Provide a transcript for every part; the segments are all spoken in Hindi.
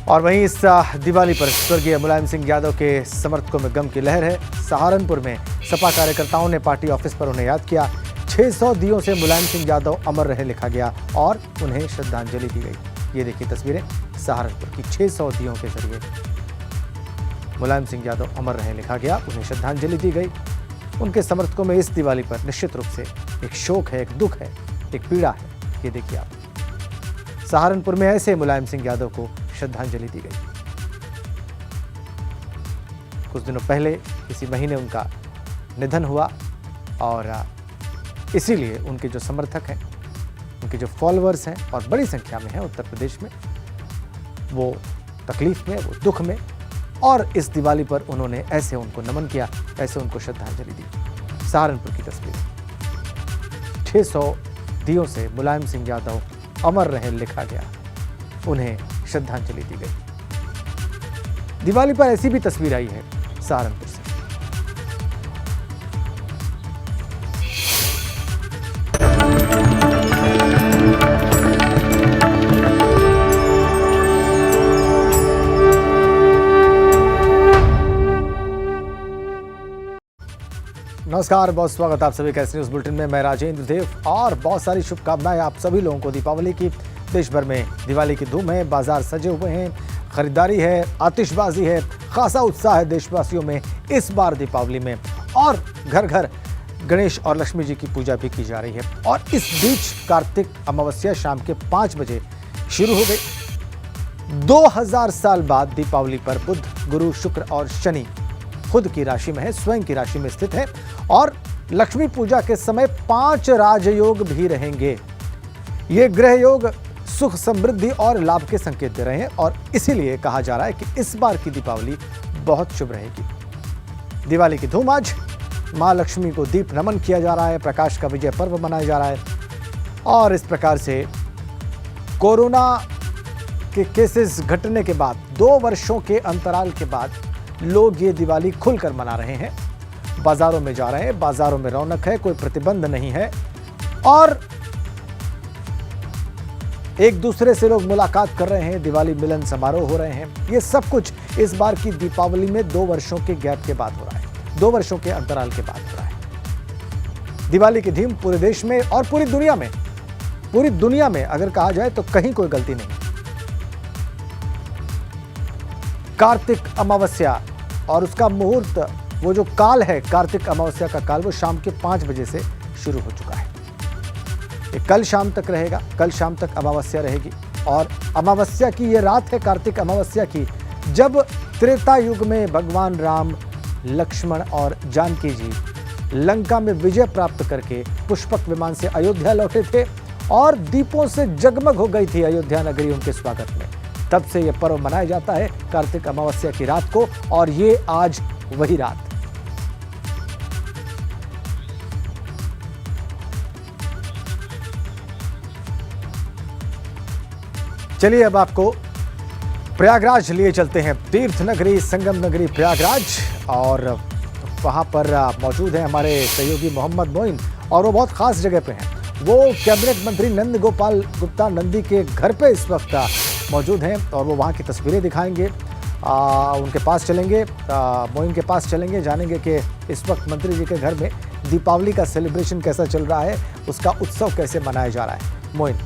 और वहीं इस दिवाली पर स्वर्गीय मुलायम सिंह यादव के समर्थकों में गम की लहर है। सहारनपुर में सपा कार्यकर्ताओं ने पार्टी ऑफिस पर उन्हें याद किया। 600 दियों से मुलायम सिंह यादव अमर रहे लिखा गया और उन्हें श्रद्धांजलि दी गई। ये देखिए तस्वीरें सहारनपुर की। 600 दियों के जरिए मुलायम सिंह यादव अमर रहे लिखा गया, उन्हें श्रद्धांजलि दी गई। उनके समर्थकों में इस दिवाली पर निश्चित रूप से एक शोक है, एक दुख है, एक पीड़ा है। ये देखिए आप, सहारनपुर में ऐसे मुलायम सिंह यादव को श्रद्धांजलि दी गई। कुछ दिनों पहले इसी महीने उनका निधन हुआ और इसीलिए उनके जो समर्थक हैं, उनके जो फॉलोअर्स हैं और बड़ी संख्या में हैं उत्तर प्रदेश में, वो तकलीफ में, वो दुख में, और इस दिवाली पर उन्होंने ऐसे उनको नमन किया, ऐसे उनको श्रद्धांजलि दी। सहारनपुर की तस्वीर। 600 दियों से मुलायम सिंह यादव अमर रहे लिखा गया, उन्हें श्रद्धांजलि दी गई। दिवाली पर ऐसी भी तस्वीर आई है सहारनपुर से। नमस्कार, बहुत स्वागत आप सभी का इस न्यूज बुलेटिन में। मैं राजेंद्र देव और बहुत सारी शुभकामनाएं आप सभी लोगों को दीपावली की। देश भर में दिवाली की धूम है, बाजार सजे हुए हैं, खरीदारी है, आतिशबाजी है, खासा उत्साह है देशवासियों में इस बार दीपावली में। और घर घर गणेश और लक्ष्मी जी की पूजा भी की जा रही है। और इस बीच कार्तिक अमावस्या शाम के 5 बजे शुरू हो गई। 2000 साल बाद दीपावली पर बुध, गुरु, शुक्र और शनि खुद की राशि में है, स्वयं की राशि में स्थित है। और लक्ष्मी पूजा के समय 5 राजयोग भी रहेंगे। ये ग्रह योग सुख, समृद्धि और लाभ के संकेत दे रहे हैं और इसीलिए कहा जा रहा है कि इस बार की दीपावली बहुत शुभ रहेगी। दिवाली की धूम आज, मां लक्ष्मी को दीप नमन किया जा रहा है, प्रकाश का विजय पर्व मनाया जा रहा है। और इस प्रकार से कोरोना के केसेस घटने के बाद 2 वर्षों के अंतराल के बाद लोग ये दिवाली खुलकर मना रहे हैं। बाजारों में जा रहे हैं, बाजारों में रौनक है, कोई प्रतिबंध नहीं है और एक दूसरे से लोग मुलाकात कर रहे हैं, दिवाली मिलन समारोह हो रहे हैं। ये सब कुछ इस बार की दीपावली में 2 वर्षों के गैप के बाद हो रहा है, 2 वर्षों के अंतराल के बाद हो रहा है। दिवाली की धूम पूरे देश में और पूरी दुनिया में अगर कहा जाए तो कहीं कोई गलती नहीं। कार्तिक अमावस्या और उसका मुहूर्त, वो जो काल है कार्तिक अमावस्या का काल, वो शाम के 5 बजे से शुरू हो चुका है। ये कल शाम तक रहेगा, कल शाम तक अमावस्या रहेगी। और अमावस्या की ये रात है कार्तिक अमावस्या की, जब त्रेता युग में भगवान राम, लक्ष्मण और जानकी जी लंका में विजय प्राप्त करके पुष्पक विमान से अयोध्या लौटे थे और दीपों से जगमग हो गई थी अयोध्या नगरी उनके स्वागत में। तब से यह पर्व मनाया जाता है कार्तिक अमावस्या की रात को, और ये आज वही रात। चलिए अब आपको प्रयागराज लिए चलते हैं। तीर्थ नगरी, संगम नगरी प्रयागराज, और वहां पर मौजूद हैं हमारे सहयोगी मोहम्मद मोइन, और वो बहुत खास जगह पे हैं। वो कैबिनेट मंत्री नंद गोपाल गुप्ता नंदी के घर पे इस वक्त मौजूद हैं और वो वहाँ की तस्वीरें दिखाएंगे। उनके पास चलेंगे, मोइन के पास चलेंगे, जानेंगे कि इस वक्त मंत्री जी के घर में दीपावली का सेलिब्रेशन कैसा चल रहा है, उसका उत्सव कैसे मनाया जा रहा है। मोइन,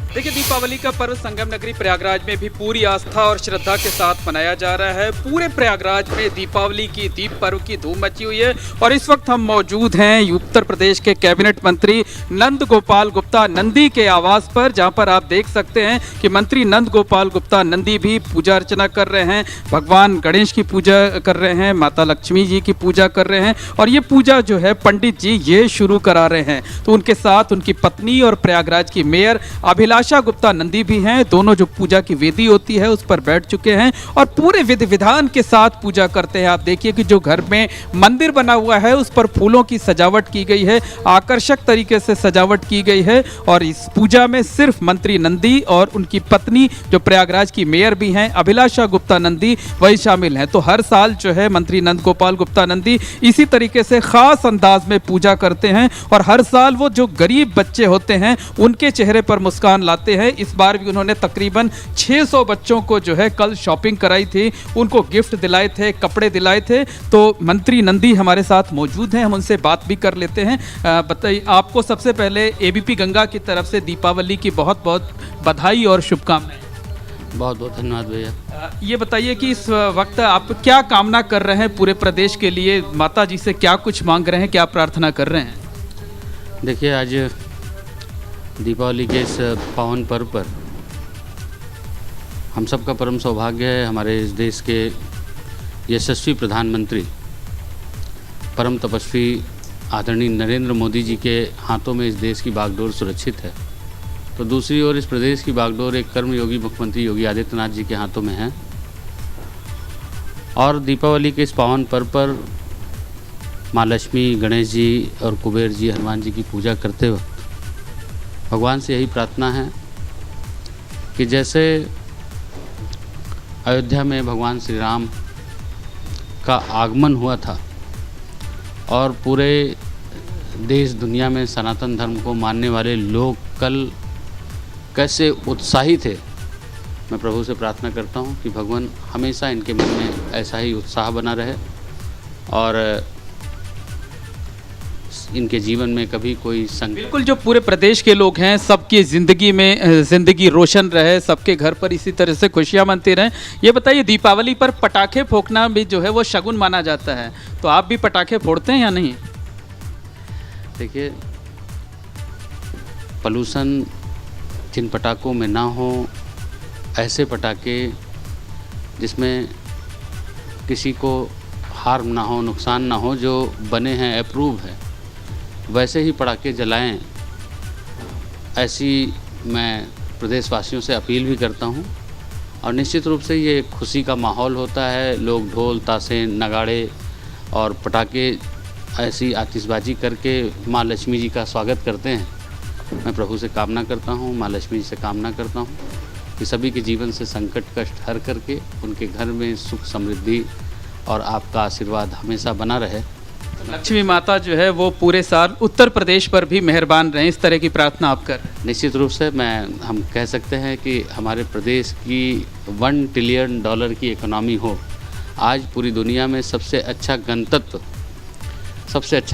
देखिए, दीपावली का पर्व संगम नगरी प्रयागराज में भी पूरी आस्था और श्रद्धा के साथ मनाया जा रहा है। पूरे प्रयागराज में दीपावली की दीप पर्व की धूम मची हुई है और इस वक्त हम मौजूद हैं उत्तर प्रदेश के कैबिनेट मंत्री नंद गोपाल गुप्ता नंदी के आवास पर, जहां पर आप देख सकते हैं कि मंत्री नंद गोपाल गुप्ता नंदी भी पूजा अर्चना कर रहे हैं, भगवान गणेश की पूजा कर रहे हैं, माता लक्ष्मी जी की पूजा कर रहे हैं। और ये पूजा जो है पंडित जी ये शुरू करा रहे हैं। तो उनके साथ उनकी पत्नी और प्रयागराज की मेयर अभिलाष अभिलाषा गुप्ता नंदी भी हैं। दोनों जो पूजा की वेदी होती है उस पर बैठ चुके हैं और पूरे विधि विधान के साथ पूजा करते हैं। आप देखिए कि जो घर में मंदिर बना हुआ है उस पर फूलों की सजावट की गई है, आकर्षक तरीके से सजावट की गई है और इस पूजा में सिर्फ मंत्री नंदी और उनकी पत्नी जो प्रयागराज की मेयर भी हैं अभिलाषा गुप्ता नंदी वही शामिल हैं। तो हर साल जो है मंत्री नंद गोपाल गुप्ता नंदी इसी तरीके से खास अंदाज में पूजा करते हैं और हर साल वो जो गरीब बच्चे होते हैं उनके चेहरे पर मुस्कान लाते हैं। इस बार भी उन्होंने तकरीबन 600 बच्चों को जो है कल शॉपिंग कराई थी, उनको गिफ्ट दिलाए थे, कपड़े दिलाए थे। तो मंत्री नंदी हमारे साथ मौजूद हैं, हम उनसे बात भी कर लेते हैं। बताइए, आपको सबसे पहले एबीपी गंगा की तरफ से दीपावली की बहुत बहुत बधाई और शुभकामनाएं। बहुत बहुत धन्यवाद भैया। ये बताइए कि इस वक्त आप क्या कामना कर रहे हैं पूरे प्रदेश के लिए, माता जी से क्या कुछ मांग रहे हैं, क्या प्रार्थना कर रहे हैं? देखिए, आज दीपावली के इस पावन पर्व पर हम सबका परम सौभाग्य है हमारे इस देश के यशस्वी प्रधानमंत्री परम तपस्वी आदरणीय नरेंद्र मोदी जी के हाथों में इस देश की बागडोर सुरक्षित है। तो दूसरी ओर इस प्रदेश की बागडोर एक कर्मयोगी मुख्यमंत्री योगी आदित्यनाथ जी के हाथों में है। और दीपावली के इस पावन पर्व पर माँ लक्ष्मी, गणेश जी और कुबेर जी, हनुमान जी की पूजा करते वक्त भगवान से यही प्रार्थना है कि जैसे अयोध्या में भगवान श्री राम का आगमन हुआ था और पूरे देश दुनिया में सनातन धर्म को मानने वाले लोग कल कैसे उत्साही थे, मैं प्रभु से प्रार्थना करता हूँ कि भगवान हमेशा इनके मन में ऐसा ही उत्साह बना रहे और इनके जीवन में कभी कोई संकट। बिल्कुल, जो पूरे प्रदेश के लोग हैं सबकी ज़िंदगी में ज़िंदगी रोशन रहे, सबके घर पर इसी तरह से खुशियाँ मनती रहें। ये बताइए, दीपावली पर पटाखे फोड़ना भी जो है वो शगुन माना जाता है, तो आप भी पटाखे फोड़ते हैं या नहीं? देखिए, पॉल्यूशन जिन पटाखों में ना हो, ऐसे पटाखे जिसमें किसी को हार्म ना हो, नुकसान ना हो, जो बने हैं, अप्रूव है, वैसे ही पटाखे जलाएं, ऐसी मैं प्रदेशवासियों से अपील भी करता हूं। और निश्चित रूप से ये खुशी का माहौल होता है, लोग ढोल, ताशे, नगाड़े और पटाखे ऐसी आतिशबाजी करके माँ लक्ष्मी जी का स्वागत करते हैं। मैं प्रभु से कामना करता हूं, माँ लक्ष्मी जी से कामना करता हूं कि सभी के जीवन से संकट कष्ट हर करके उनके घर में सुख समृद्धि और आपका आशीर्वाद हमेशा बना रहे। लक्ष्मी माता जो है वो पूरे साल उत्तर प्रदेश पर भी मेहरबान रहें, इस तरह की प्रार्थना आप कर रहे हैं? निश्चित रूप से हम कह सकते हैं कि हमारे प्रदेश की $1 ट्रिलियन की इकोनॉमी हो, आज पूरी दुनिया में सबसे अच्छा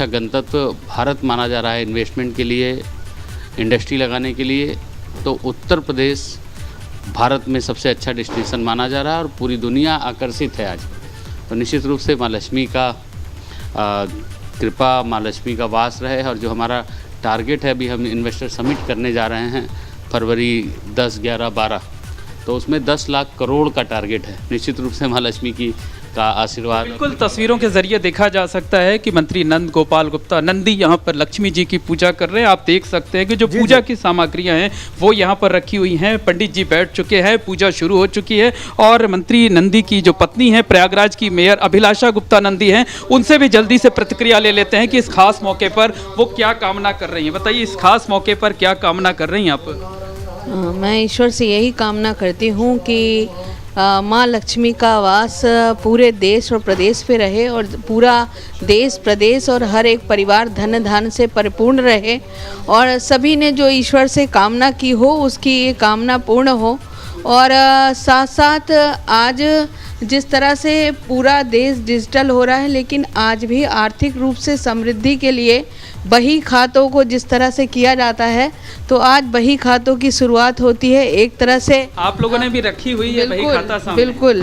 गंतव्य भारत माना जा रहा है इन्वेस्टमेंट के लिए, इंडस्ट्री लगाने के लिए। तो उत्तर प्रदेश भारत में सबसे अच्छा डेस्टिनेशन माना जा रहा है और पूरी दुनिया आकर्षित है आज। तो निश्चित रूप से माँ लक्ष्मी का कृपा, माँ लक्ष्मी का वास रहे। और जो हमारा टारगेट है, अभी हम इन्वेस्टर समिट करने जा रहे हैं फरवरी 10, 11, 12, तो उसमें 10 लाख करोड़ का टारगेट है। निश्चित रूप से माँ लक्ष्मी की का आशीर्वाद। बिल्कुल, तस्वीरों के जरिए देखा जा सकता है कि मंत्री नंद गोपाल गुप्ता नंदी यहाँ पर लक्ष्मी जी की पूजा कर रहे हैं। आप देख सकते हैं कि जो पूजा की सामग्रियां हैं वो यहाँ पर रखी हुई हैं। पंडित जी बैठ चुके हैं, पूजा शुरू हो चुकी है और मंत्री नंदी की जो पत्नी है प्रयागराज की मेयर अभिलाषा गुप्ता नंदी हैं, उनसे भी जल्दी से प्रतिक्रिया ले लेते हैं कि इस खास मौके पर वो क्या कामना कर रही हैं। बताइए, इस खास मौके पर क्या कामना कर रही हैं आप? मैं ईश्वर से यही कामना करती हूँ कि माँ लक्ष्मी का वास पूरे देश और प्रदेश पे रहे और पूरा देश, प्रदेश और हर एक परिवार धन धान से परिपूर्ण रहे और सभी ने जो ईश्वर से कामना की हो उसकी ये कामना पूर्ण हो। और साथ साथ आज जिस तरह से पूरा देश डिजिटल हो रहा है, लेकिन आज भी आर्थिक रूप से समृद्धि के लिए बही खातों को जिस तरह से किया जाता है, तो आज बही खातों की शुरुआत होती है। एक तरह से आप लोगों ने भी रखी हुई है बही खाता सामने? बिल्कुल,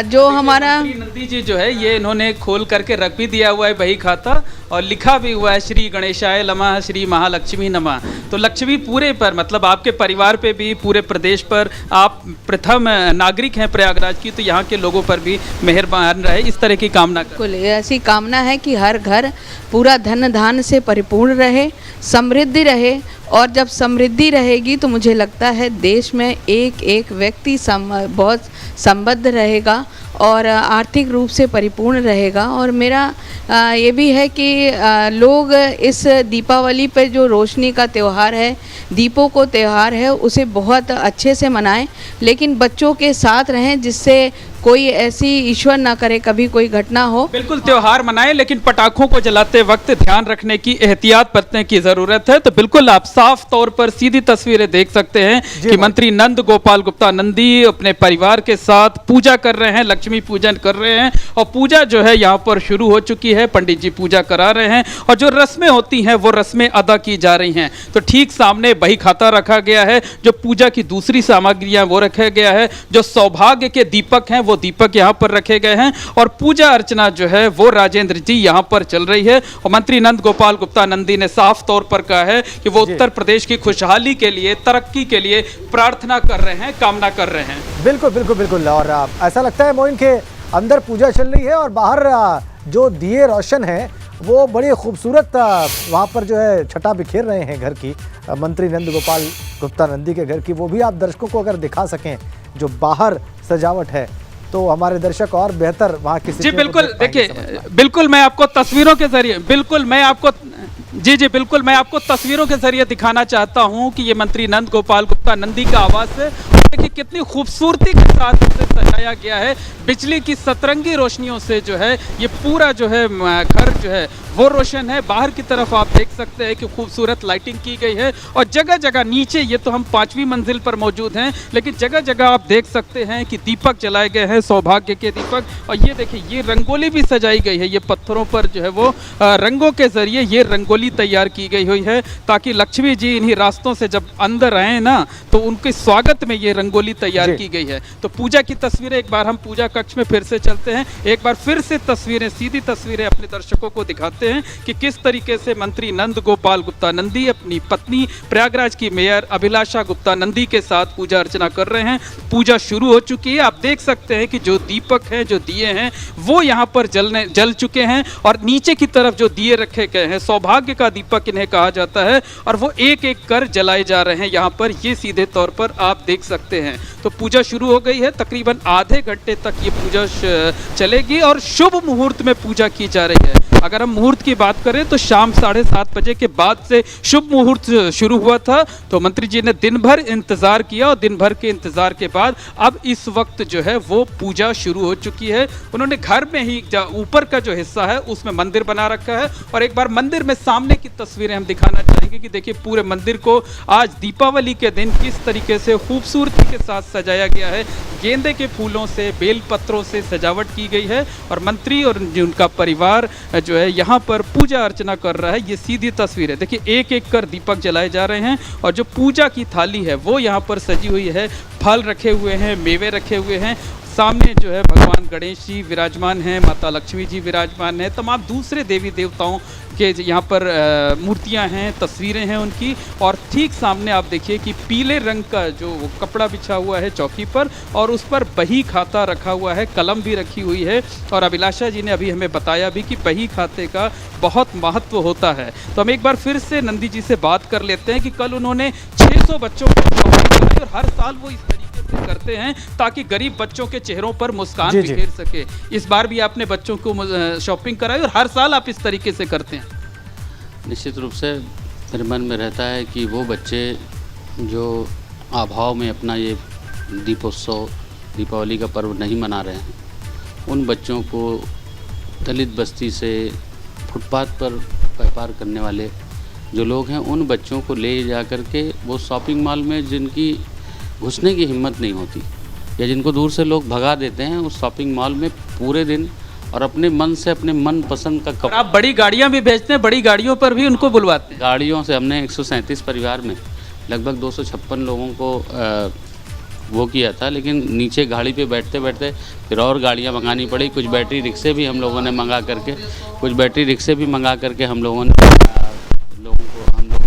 जो हमारा नंदी जी जो है ये इन्होंने खोल करके रख भी दिया हुआ है बही खाता और लिखा भी हुआ है श्री गणेशाय नमः, श्री महालक्ष्मी नमः। तो लक्ष्मी पूरे पर, मतलब आपके परिवार पे भी, पूरे प्रदेश पर, आप प्रथम नागरिक हैं प्रयागराज की, तो यहाँ के लोगों पर भी मेहरबान रहे, इस तरह की कामना कर। बिल्कुल ऐसी कामना है कि हर घर पूरा धन धान से परिपूर्ण रहे, समृद्धि रहे। और जब समृद्धि रहेगी तो मुझे लगता है देश में एक एक व्यक्ति बहुत संबद्ध रहेगा और आर्थिक रूप से परिपूर्ण रहेगा। और मेरा ये भी है कि लोग इस दीपावली पे जो रोशनी का त्यौहार है, दीपों को त्यौहार है, उसे बहुत अच्छे से मनाएं, लेकिन बच्चों के साथ रहें, जिससे कोई ऐसी ईश्वर ना करे कभी कोई घटना हो। बिल्कुल त्योहार मनाएं, लेकिन पटाखों को जलाते वक्त ध्यान रखने की, एहतियात बरतने की जरूरत है। तो बिल्कुल आप साफ तौर पर सीधी तस्वीरें देख सकते हैं कि मंत्री नंद गोपाल गुप्ता नंदी अपने परिवार के साथ पूजा कर रहे हैं, लक्ष्मी पूजन कर रहे हैं। और पूजा जो है यहाँ पर शुरू हो चुकी है, पंडित जी पूजा करा रहे हैं और जो रस्में होती हैं वो रस्में अदा की जा रही हैं। तो ठीक सामने बही खाता रखा गया है, जो पूजा की दूसरी सामग्रियां वो रखा गया है, जो सौभाग्य के दीपक हैं वो दीपक यहाँ पर रखे गए हैं और पूजा अर्चना जो है वो राजेंद्र जी यहाँ पर चल रही है। और मंत्री नंद गोपाल गुप्ता नंदी ने साफ तौर पर कहा है कि वो उत्तर प्रदेश की खुशहाली के लिए, तरक्की के लिए प्रार्थना कर रहे हैं, कामना कर रहे हैं। बिल्कुल बिल्कुल बिल्कुल। और ऐसा लगता है मोइन के अंदर पूजा चल रही है और बाहर जो दिए रोशन है वो बड़ी खूबसूरत वहाँ पर जो है छटा बिखेर रहे हैं घर की, मंत्री नंद गोपाल गुप्ता नंदी के घर की। वो भी आप दर्शकों को अगर दिखा सकें जो बाहर सजावट है, तो हमारे दर्शक और बेहतर वहाँ की जी बिल्कुल। देखिए बिल्कुल मैं आपको तस्वीरों के जरिए, बिल्कुल मैं आपको तस्वीरों के जरिए दिखाना चाहता हूँ कि ये मंत्री नंद गोपाल गुप्ता नंदी का आवास है। देखिए कितनी खूबसूरती के साथ इसे सजाया गया है, बिजली की सतरंगी रोशनियों से जो है ये पूरा जो है घर जो है वो रोशन है। बाहर की तरफ आप देख सकते हैं कि खूबसूरत लाइटिंग की गई है और जगह जगह नीचे, ये तो हम 5वीं मंजिल पर मौजूद हैं, लेकिन जगह जगह आप देख सकते हैं कि दीपक जलाए गए हैं, सौभाग्य के दीपक। और ये देखिए ये रंगोली भी सजाई गई है, ये पत्थरों पर जो है वो रंगों के जरिए ये रंगोली तैयार की गई हुई है, ताकि लक्ष्मी जी इन्हीं रास्तों से जब अंदर आए ना तो उनके स्वागत में ये रंगोली तैयार की गई है। तो पूजा की तस्वीरें, एक बार हम पूजा कक्ष में फिर से चलते हैं, एक बार फिर से तस्वीरें, सीधी तस्वीरें अपने दर्शकों को दिखाते हैं कि किस तरीके से मंत्री नंद गोपाल गुप्ता नंदी अपनी पत्नी प्रयागराज की मेयर अभिलाषा गुप्ता नंदी के साथ पूजा अर्चना कर रहे हैं। पूजा शुरू हो चुकी है, आप देख सकते हैं कि जो दीपक हैं, जो दिए हैं वो यहाँ पर जल चुके हैं और नीचे की तरफ जो दिए रखे गए हैं, सौभाग्य का दीपक इन्हें कहा जाता है, और वो एक एक कर जलाए जा रहे हैं यहाँ पर, ये सीधे तौर पर आप देख सकते हैं। तो पूजा शुरू हो गई है, तकरीबन आधे घंटे तक ये पूजा चलेगी और शुभ मुहूर्त में पूजा की जा रही है। अगर हम मुहूर्त की बात करें तो शाम 7:30 बजे के बाद से शुभ मुहूर्त शुरू हुआ था। तो मंत्री जी ने दिन भर इंतजार किया और दिन भर के इंतजार के बाद अब इस वक्त जो है वो पूजा शुरू हो चुकी है। उन्होंने घर में ही ऊपर का जो हिस्सा है उसमें मंदिर बना रखा है और एक बार मंदिर में सामने की तस्वीरें हम दिखाना चाहेंगे कि देखिए पूरे मंदिर को आज दीपावली के दिन किस तरीके से खूबसूरती के साथ सजाया गया है। गेंदे के फूलों से, बेल पत्रों से सजावट की गई है और मंत्री और उनका परिवार जो है यहाँ पर पूजा अर्चना कर रहा है। ये सीधी तस्वीर है, देखिए एक एक कर दीपक जलाए जा रहे हैं और जो पूजा की थाली है वो यहाँ पर सजी हुई है, फल रखे हुए हैं, मेवे रखे हुए हैं। सामने जो है भगवान गणेश जी विराजमान हैं, माता लक्ष्मी जी विराजमान हैं, तमाम दूसरे देवी देवताओं के यहाँ पर मूर्तियाँ हैं, तस्वीरें हैं उनकी। और ठीक सामने आप देखिए कि पीले रंग का जो कपड़ा बिछा हुआ है चौकी पर और उस पर बही खाता रखा हुआ है, कलम भी रखी हुई है। और अभिलाषा जी ने अभी हमें बताया भी कि बही खाते का बहुत महत्व होता है। तो हम एक बार फिर से नंदी जी से बात कर लेते हैं कि कल उन्होंने 600 बच्चों को शॉपिंग कराई और हर साल वो इस तरीके से करते हैं ताकि गरीब बच्चों के चेहरों पर मुस्कान बिखेर सके। इस बार भी आपने बच्चों को शॉपिंग कराई और हर साल आप इस तरीके से करते हैं। निश्चित रूप से मेरे मन में रहता है कि वो बच्चे जो अभाव में अपना ये दीपोत्सव, दीपावली का पर्व नहीं मना रहे हैं, उन बच्चों को दलित बस्ती से, फुटपाथ पर व्यापार करने वाले जो लोग हैं, उन बच्चों को ले जा कर के वो शॉपिंग मॉल में जिनकी घुसने की हिम्मत नहीं होती या जिनको दूर से लोग भगा देते हैं, उस शॉपिंग मॉल में पूरे दिन और अपने मन से अपने मन पसंद का कपड़ा। आप बड़ी गाड़ियां भी भेजते हैं, बड़ी गाड़ियों पर भी उनको बुलवाते हैं। गाड़ियों से हमने 137 परिवार में लगभग 256 लोगों को वो किया था, लेकिन नीचे गाड़ी पे बैठते बैठते फिर और गाड़ियाँ मंगानी पड़ी। कुछ बैटरी रिक्शे भी हम लोगों ने मंगा करके हम लोगों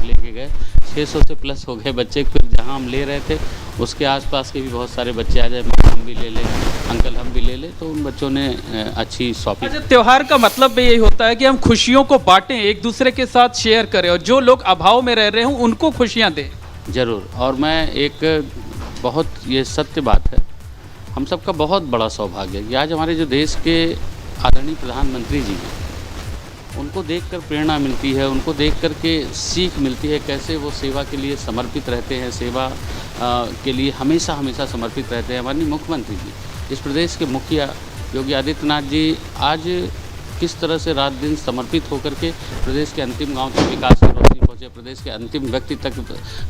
लेके गए। 600 से प्लस हो गए बच्चे। फिर जहाँ हम ले रहे थे उसके आसपास के भी बहुत सारे बच्चे आ जाए, हम भी ले लें, अंकल हम भी ले लें, तो उन बच्चों ने अच्छी शॉपिंग। अच्छा, त्योहार का मतलब भी यही होता है कि हम खुशियों को बांटें, एक दूसरे के साथ शेयर करें और जो लोग अभाव में रह रहे हों उनको खुशियाँ दें। ज़रूर। और मैं एक बहुत ये सत्य बात है, हम सबका बहुत बड़ा सौभाग्य है कि आज हमारे जो देश के आदरणीय प्रधानमंत्री जी हैं, उनको देखकर प्रेरणा मिलती है, उनको देख कर के सीख मिलती है कैसे वो सेवा के लिए समर्पित रहते हैं, सेवा के लिए हमेशा समर्पित रहते हैं। हमारे मुख्यमंत्री जी, इस प्रदेश के मुखिया योगी आदित्यनाथ जी आज किस तरह से रात दिन समर्पित होकर के प्रदेश के अंतिम गांव तक विकास की रोशनी पहुँचे, प्रदेश के अंतिम व्यक्ति तक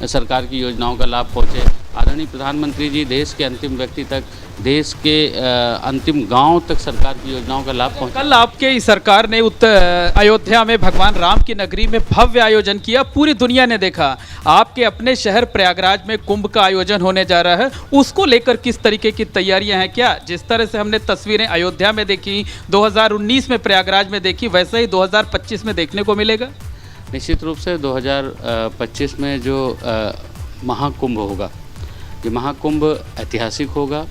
सरकार की योजनाओं का लाभ पहुँचे। आदरणीय प्रधानमंत्री जी देश के अंतिम व्यक्ति तक, देश के अंतिम गांव तक सरकार की योजनाओं का लाभ पहुँचे। कल आपके ही सरकार ने अयोध्या में भगवान राम की नगरी में भव्य आयोजन किया, पूरी दुनिया ने देखा। आपके अपने शहर प्रयागराज में कुंभ का आयोजन होने जा रहा है, उसको लेकर किस तरीके की तैयारियां हैं? क्या जिस तरह से हमने तस्वीरें अयोध्या में देखी, 2019 में प्रयागराज में देखी, वैसे ही 2025 में देखने को मिलेगा? निश्चित रूप से 2025 में जो महाकुंभ होगा, ये महाकुंभ ऐतिहासिक होगा।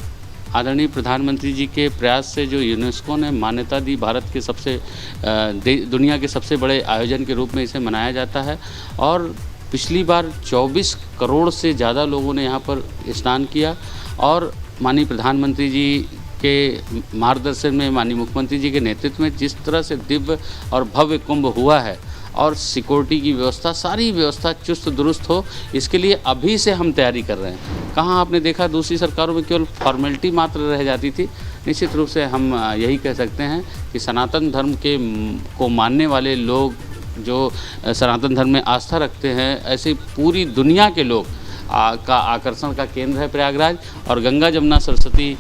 आदरणीय प्रधानमंत्री जी के प्रयास से जो यूनेस्को ने मान्यता दी, भारत के दुनिया के सबसे बड़े आयोजन के रूप में इसे मनाया जाता है। और पिछली बार 24 करोड़ से ज़्यादा लोगों ने यहाँ पर स्नान किया और माननीय प्रधानमंत्री जी के मार्गदर्शन में, माननीय मुख्यमंत्री जी के नेतृत्व में जिस तरह से दिव्य और भव्य कुंभ हुआ है और सिक्योरिटी की व्यवस्था, सारी व्यवस्था चुस्त दुरुस्त हो, इसके लिए अभी से हम तैयारी कर रहे हैं। कहाँ आपने देखा दूसरी सरकारों में केवल फॉर्मेलिटी मात्र रह जाती थी। निश्चित रूप से हम यही कह सकते हैं कि सनातन धर्म को मानने वाले लोग, जो सनातन धर्म में आस्था रखते हैं, ऐसे पूरी दुनिया के लोग का आकर्षण का केंद्र है प्रयागराज। और गंगा जमुना सरस्वती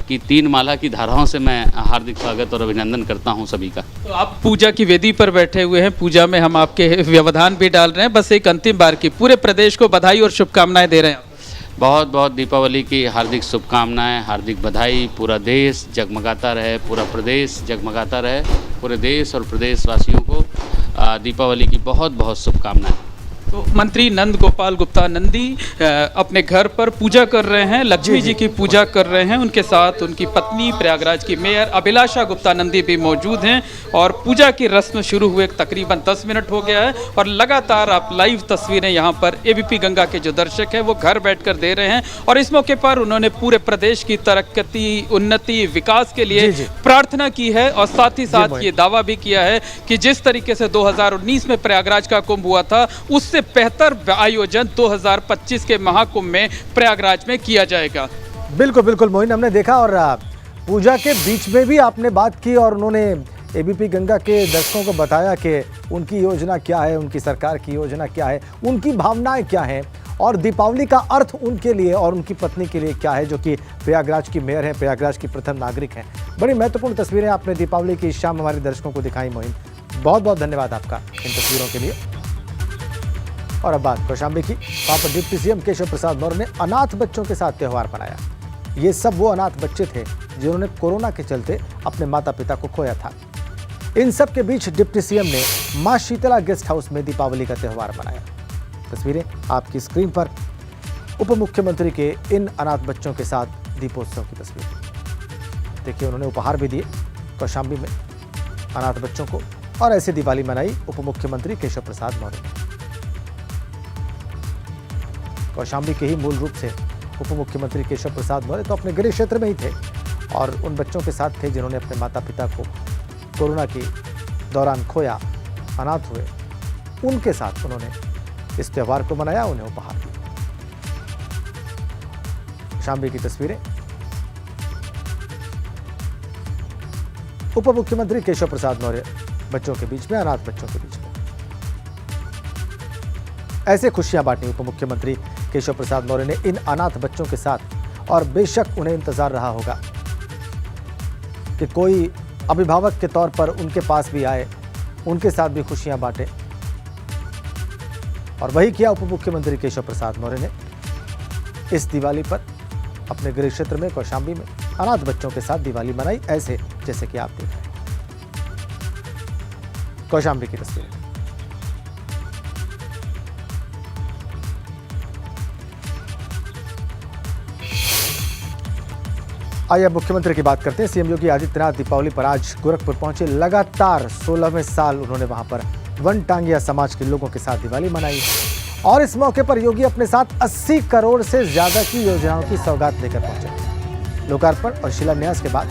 की 3 माला की धाराओं से मैं हार्दिक स्वागत और अभिनंदन करता हूं सभी का। तो आप पूजा की वेदी पर बैठे हुए हैं, पूजा में हम आपके व्यवधान भी डाल रहे हैं। बस एक अंतिम बार की पूरे प्रदेश को बधाई और शुभकामनाएं दे रहे हैं। बहुत बहुत दीपावली की हार्दिक शुभकामनाएं, हार्दिक बधाई। पूरा देश जगमगाता रहे, पूरा प्रदेश जगमगाता रहे। पूरे देश और प्रदेशवासियों को दीपावली की बहुत बहुत शुभकामनाएं। तो मंत्री नंद गोपाल गुप्ता नंदी अपने घर पर पूजा कर रहे हैं, लक्ष्मी जी की पूजा कर रहे हैं। उनके साथ उनकी पत्नी प्रयागराज की मेयर अभिलाषा गुप्ता नंदी भी मौजूद हैं और पूजा की रस्म शुरू हुए तकरीबन 10 मिनट हो गया है और लगातार आप लाइव तस्वीरें यहाँ पर एबीपी गंगा के जो दर्शक हैं वो घर बैठकर दे रहे हैं। और इस मौके पर उन्होंने पूरे प्रदेश की तरक्की, उन्नति, विकास के लिए प्रार्थना की है और साथ ही साथ ये दावा भी किया है कि जिस तरीके से 2019 में प्रयागराज का कुंभ हुआ था, उससे बेहतर आयोजन 2025 के महाकुंभ में प्रयागराज में किया जाएगा। बिल्कुल बिल्कुल मोइन, हमने देखा और पूजा के बीच में भी आपने बात की और उन्होंने एबीपी गंगा के दर्शकों को बताया कि उनकी योजना क्या है, उनकी सरकार की योजना क्या है, उनकी भावनाएं क्या हैं और दीपावली का अर्थ उनके लिए और उनकी पत्नी के लिए क्या है, जो कि प्रयागराज की मेयर है, प्रयागराज की प्रथम नागरिक हैं। बड़ी महत्वपूर्ण तस्वीरें आपने दीपावली की शाम हमारे दर्शकों को दिखाई मोइन, बहुत बहुत धन्यवाद आपका इन तस्वीरों के लिए। और अब बात कौशाम्बी की, वहाँ पर डिप्टी सीएम केशव प्रसाद मौर्य ने अनाथ बच्चों के साथ त्यौहार मनाया। ये सब वो अनाथ बच्चे थे जिन्होंने कोरोना के चलते अपने माता पिता को खोया था। इन सब के बीच डिप्टी सीएम ने मां शीतला गेस्ट हाउस में दीपावली का त्यौहार मनाया। तस्वीरें आपकी स्क्रीन पर, उप मुख्यमंत्री के इन अनाथ बच्चों के साथ दीपोत्सव की तस्वीर देखिए। उन्होंने उपहार भी दिए कौशाम्बी में अनाथ बच्चों को और ऐसे दिवाली मनाई उप मुख्यमंत्री केशव प्रसाद मौर्य ने। कौशाम्बी के ही मूल रूप से उप मुख्यमंत्री केशव प्रसाद मौर्य तो अपने गृह क्षेत्र में ही थे और उन बच्चों के साथ थे जिन्होंने अपने माता पिता को कोरोना के दौरान खोया, अनाथ हुए। उनके साथ उन्होंने इस त्यौहार को मनाया, उन्हें उपहार दिया। कौशाम्बी की तस्वीरें, उप मुख्यमंत्री केशव प्रसाद मौर्य बच्चों के बीच में, अनाथ बच्चों के बीच में ऐसे खुशियां बांटी उप मुख्यमंत्री केशव प्रसाद मौर्य ने इन अनाथ बच्चों के साथ। और बेशक उन्हें इंतजार रहा होगा कि कोई अभिभावक के तौर पर उनके पास भी आए, उनके साथ भी खुशियां बांटे, और वही किया उप मुख्यमंत्री केशव प्रसाद मौर्य ने। इस दिवाली पर अपने गृह क्षेत्र में कौशाम्बी में अनाथ बच्चों के साथ दिवाली मनाई, ऐसे जैसे कि आप देख रहे हैं कौशाम्बी की तस्वीर। आइए अब मुख्यमंत्री की बात करते हैं। सीएम योगी आदित्यनाथ दीपावली पर आज गोरखपुर पहुंचे। लगातार 16वें साल उन्होंने वहां पर वनटांगिया समाज के लोगों के साथ दिवाली मनाई और इस मौके पर योगी अपने साथ 80 करोड़ से ज्यादा की योजनाओं की सौगात लेकर पहुंचे। लोकार्पण और शिलान्यास के बाद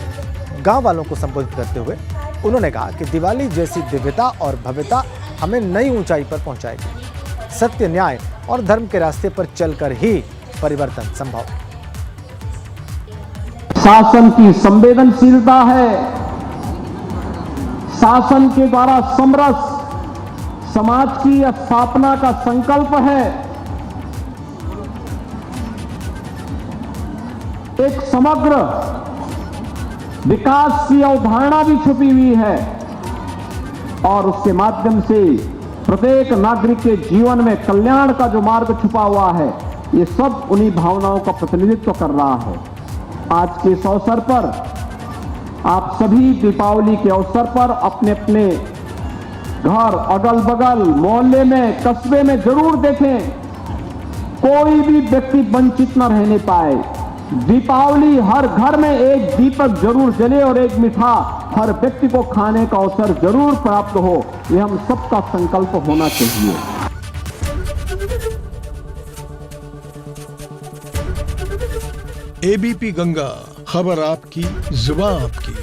गांव वालों को संबोधित करते हुए उन्होंने कहा कि दिवाली जैसी दिव्यता और भव्यता हमें नई ऊंचाई पर पहुंचाएगी। सत्य, न्याय और धर्म के रास्ते पर चलकर ही परिवर्तन संभव है। शासन की संवेदनशीलता है, शासन के द्वारा समरस समाज की स्थापना का संकल्प है। एक समग्र विकास की अवधारणा भी छुपी हुई है और उसके माध्यम से प्रत्येक नागरिक के जीवन में कल्याण का जो मार्ग छुपा हुआ है, ये सब उन्हीं भावनाओं का प्रतिनिधित्व कर रहा है। आज के इस अवसर पर आप सभी दीपावली के अवसर पर अपने अपने घर, अगल बगल, मोहल्ले में, कस्बे में जरूर देखें, कोई भी व्यक्ति वंचित न रहने पाए। दीपावली हर घर में एक दीपक जरूर जले और एक मिठा हर व्यक्ति को खाने का अवसर जरूर प्राप्त हो, यह हम सबका संकल्प होना चाहिए। एबीपी गंगा, खबर आपकी, जुबान आपकी।